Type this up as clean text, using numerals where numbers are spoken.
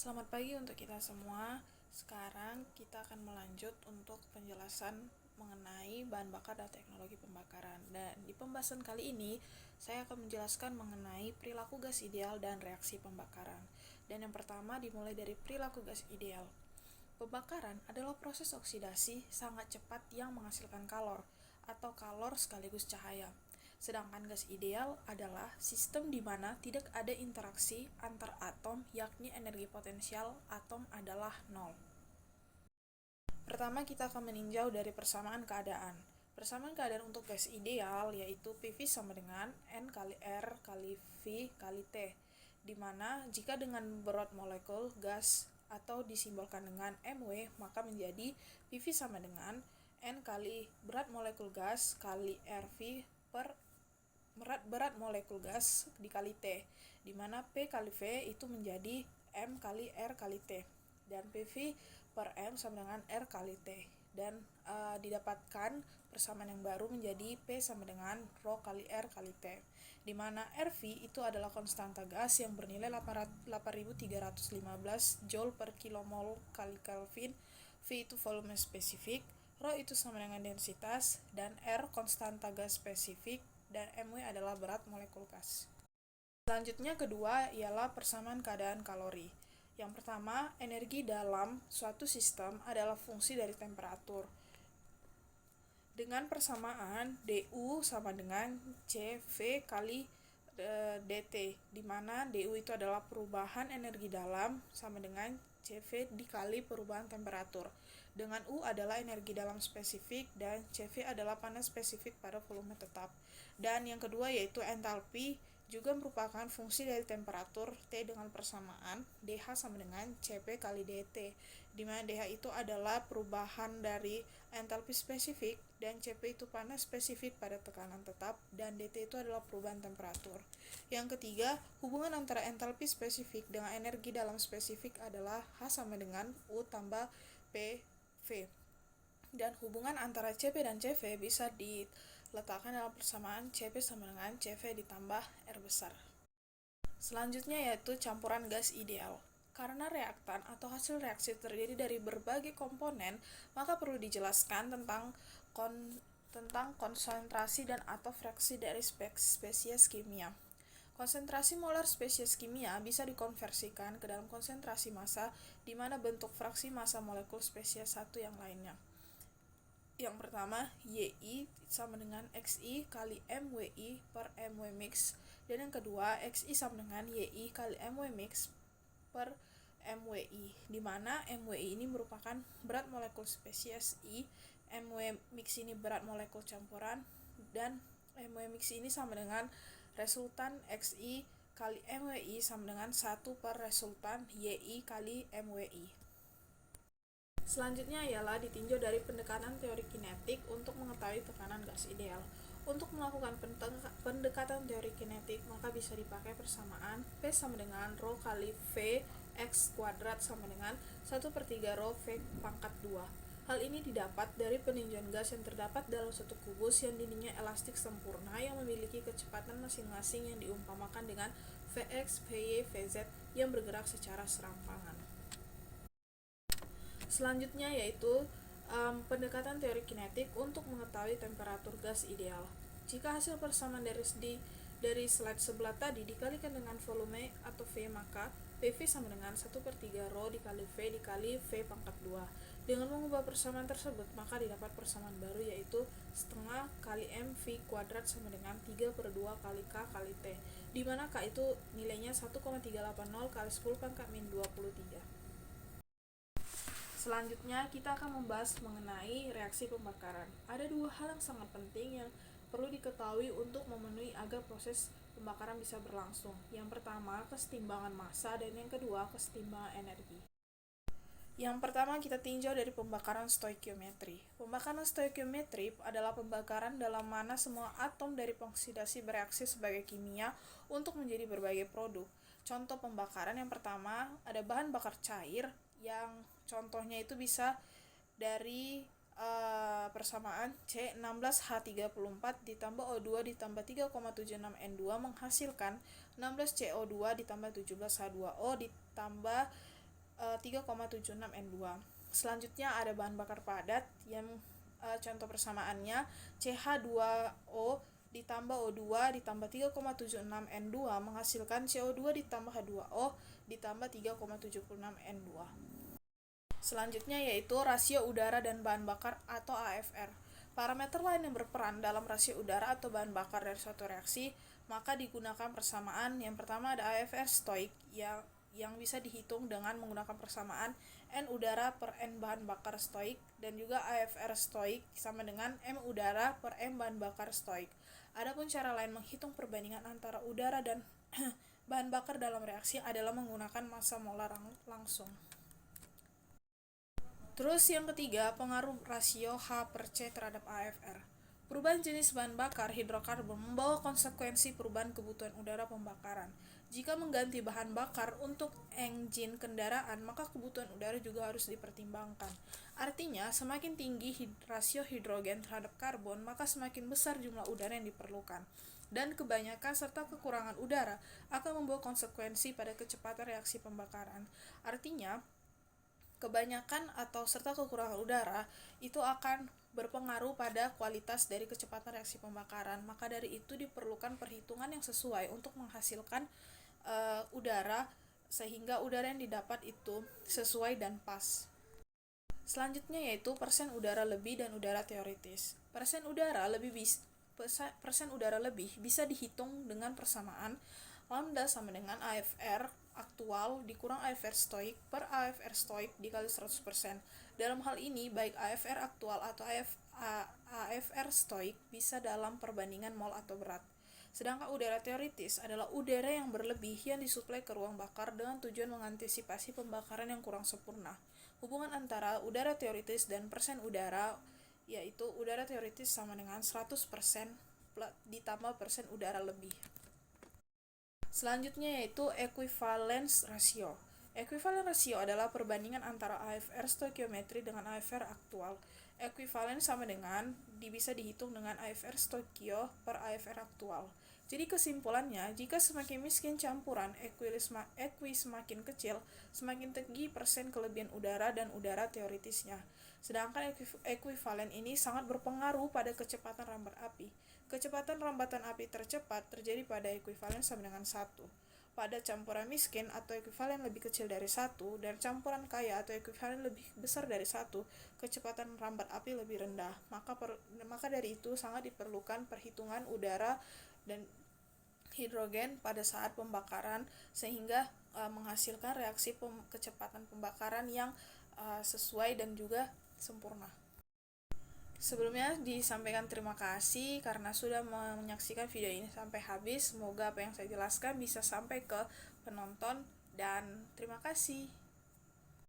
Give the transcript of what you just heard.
Selamat pagi untuk kita semua. Sekarang kita akan melanjut untuk penjelasan mengenai bahan bakar dan teknologi pembakaran. Dan di pembahasan kali ini, saya akan menjelaskan mengenai perilaku gas ideal dan reaksi pembakaran. Dan yang pertama dimulai dari perilaku gas ideal. Pembakaran adalah proses oksidasi sangat cepat yang menghasilkan kalor atau kalor sekaligus cahaya. Sedangkan gas ideal adalah sistem di mana tidak ada interaksi antar atom, yakni energi potensial atom adalah nol. Pertama, kita akan meninjau dari persamaan keadaan. Persamaan keadaan untuk gas ideal yaitu PV sama dengan N kali R kali V kali T, di mana jika dengan berat molekul gas atau disimbolkan dengan MW, maka menjadi PV sama dengan N kali berat molekul gas kali RV per berat molekul gas dikali T, di mana P kali V itu menjadi M kali R kali T, dan PV per M sama dengan R kali T, dan didapatkan persamaan yang baru menjadi P sama dengan Rho kali R kali T, di mana RV itu adalah konstanta gas yang bernilai 8.315 Joule per kilomol kali Kelvin, V itu volume spesifik, Rho itu sama dengan densitas, dan R konstanta gas spesifik, dan MW adalah berat molekul gas. Selanjutnya kedua ialah persamaan keadaan kalori. Yang pertama, energi dalam suatu sistem adalah fungsi dari temperatur. Dengan persamaan DU sama dengan CV kali DT, di mana DU itu adalah perubahan energi dalam sama dengan CV dikali perubahan temperatur. Dengan U adalah energi dalam spesifik dan CV adalah panas spesifik pada volume tetap. Dan yang kedua yaitu entalpi juga merupakan fungsi dari temperatur T dengan persamaan dH sama dengan Cp kali dt, di mana dH itu adalah perubahan dari entalpi spesifik dan Cp itu panas spesifik pada tekanan tetap, dan dt itu adalah perubahan temperatur. Yang ketiga, hubungan antara entalpi spesifik dengan energi dalam spesifik adalah H sama dengan U tambah PV. Dan hubungan antara Cp dan Cv bisa diletakkan dalam persamaan Cp sama dengan Cv ditambah R besar. Selanjutnya yaitu campuran gas ideal. Karena reaktan atau hasil reaksi terdiri dari berbagai komponen, maka perlu dijelaskan tentang konsentrasi dan atau fraksi dari spesies kimia. Konsentrasi molar spesies kimia bisa dikonversikan ke dalam konsentrasi massa, di mana bentuk fraksi massa molekul spesies satu yang lainnya. Yang pertama, YI sama dengan XI kali MWI per MW mix, dan yang kedua, XI sama dengan YI kali MW mix per MWI, di mana MWI ini merupakan berat molekul spesies I, MW mix ini berat molekul campuran, dan MW mix ini sama dengan resultan XI kali MWI sama dengan 1 per resultan YI kali MWI. Selanjutnya ialah ditinjau dari pendekatan teori kinetik untuk mengetahui tekanan gas ideal. Untuk melakukan pendekatan teori kinetik, maka bisa dipakai persamaan P sama dengan Rho kali V X kuadrat sama dengan 1/3 Rho V pangkat 2. Hal ini didapat dari peninjauan gas yang terdapat dalam suatu kubus yang dindingnya elastik sempurna yang memiliki kecepatan masing-masing yang diumpamakan dengan Vx, Vy, Vz yang bergerak secara serampangan. Selanjutnya yaitu pendekatan teori kinetik untuk mengetahui temperatur gas ideal. Jika hasil persamaan dari slide sebelah tadi dikalikan dengan volume atau V, maka PV sama dengan 1/3 Rho dikali V dikali V pangkat 2. Dengan mengubah persamaan tersebut, maka didapat persamaan baru yaitu setengah kali MV kuadrat sama dengan 3/2 kali K kali T, di mana K itu nilainya 1,380 kali 10 pangkat min 23. Selanjutnya, kita akan membahas mengenai reaksi pembakaran. Ada dua hal yang sangat penting yang perlu diketahui untuk memenuhi agar proses pembakaran bisa berlangsung. Yang pertama, kesetimbangan massa, dan yang kedua, kesetimbangan energi. Yang pertama, kita tinjau dari pembakaran stoikiometri. Pembakaran stoikiometri adalah pembakaran dalam mana semua atom dari oksidasi bereaksi sebagai kimia untuk menjadi berbagai produk. Contoh pembakaran yang pertama, ada bahan bakar cair yang contohnya itu bisa dari persamaan C16H34 ditambah O2 ditambah 3,76N2 menghasilkan 16CO2 ditambah 17H2O ditambah 3,76 N2. Selanjutnya ada bahan bakar padat yang contoh persamaannya CH2O ditambah O2 ditambah 3,76 N2 menghasilkan CO2 ditambah H2O ditambah 3,76 N2. Selanjutnya yaitu rasio udara dan bahan bakar atau AFR. Parameter lain yang berperan dalam rasio udara atau bahan bakar dari suatu reaksi, maka digunakan persamaan. Yang pertama ada AFR stoik yang bisa dihitung dengan menggunakan persamaan N udara per N bahan bakar stoik, dan juga AFR stoik sama dengan M udara per M bahan bakar stoik. Adapun cara lain menghitung perbandingan antara udara dan bahan bakar dalam reaksi adalah menggunakan massa molar langsung. Terus yang ketiga, pengaruh rasio H per C terhadap AFR. Perubahan jenis bahan bakar hidrokarbon membawa konsekuensi perubahan kebutuhan udara pembakaran. Jika mengganti bahan bakar untuk engine kendaraan, maka kebutuhan udara juga harus dipertimbangkan. Artinya, semakin tinggi rasio hidrogen terhadap karbon, maka semakin besar jumlah udara yang diperlukan. Dan kebanyakan serta kekurangan udara akan membawa konsekuensi pada kecepatan reaksi pembakaran. Artinya, kebanyakan atau serta kekurangan udara itu akan berpengaruh pada kualitas dari kecepatan reaksi pembakaran. Maka dari itu diperlukan perhitungan yang sesuai untuk menghasilkan udara, sehingga udara yang didapat itu sesuai dan pas. Selanjutnya yaitu persen udara lebih dan udara teoritis. Persen udara lebih bisa dihitung dengan persamaan lambda sama dengan AFR aktual dikurang AFR stoik per AFR stoik dikali 100%. Dalam hal ini, baik AFR aktual atau AFR stoik bisa dalam perbandingan mol atau berat. Sedangkan udara teoritis adalah udara yang berlebih yang disuplai ke ruang bakar dengan tujuan mengantisipasi pembakaran yang kurang sempurna. Hubungan antara udara teoritis dan persen udara yaitu udara teoritis sama dengan 100% ditambah persen udara lebih. Selanjutnya yaitu equivalence ratio. Equivalence ratio adalah perbandingan antara AFR stoikiometri dengan AFR aktual. Equivalence sama dengan bisa dihitung dengan AFR stoikio per AFR aktual. Jadi kesimpulannya, jika semakin miskin campuran equi semakin kecil, semakin tinggi persen kelebihan udara dan udara teoritisnya. Sedangkan ekuivalen ini sangat berpengaruh pada kecepatan rambat api. Kecepatan rambatan api tercepat terjadi pada ekuivalen sama dengan 1. Pada campuran miskin atau ekuivalen lebih kecil dari 1, dan campuran kaya atau ekuivalen lebih besar dari 1, kecepatan rambat api lebih rendah. Maka dari itu sangat diperlukan perhitungan udara dan hidrogen pada saat pembakaran sehingga menghasilkan reaksi kecepatan pembakaran yang sesuai dan juga sempurna. Sebelumnya disampaikan terima kasih karena sudah menyaksikan video ini sampai habis. Semoga apa yang saya jelaskan bisa sampai ke penonton dan terima kasih.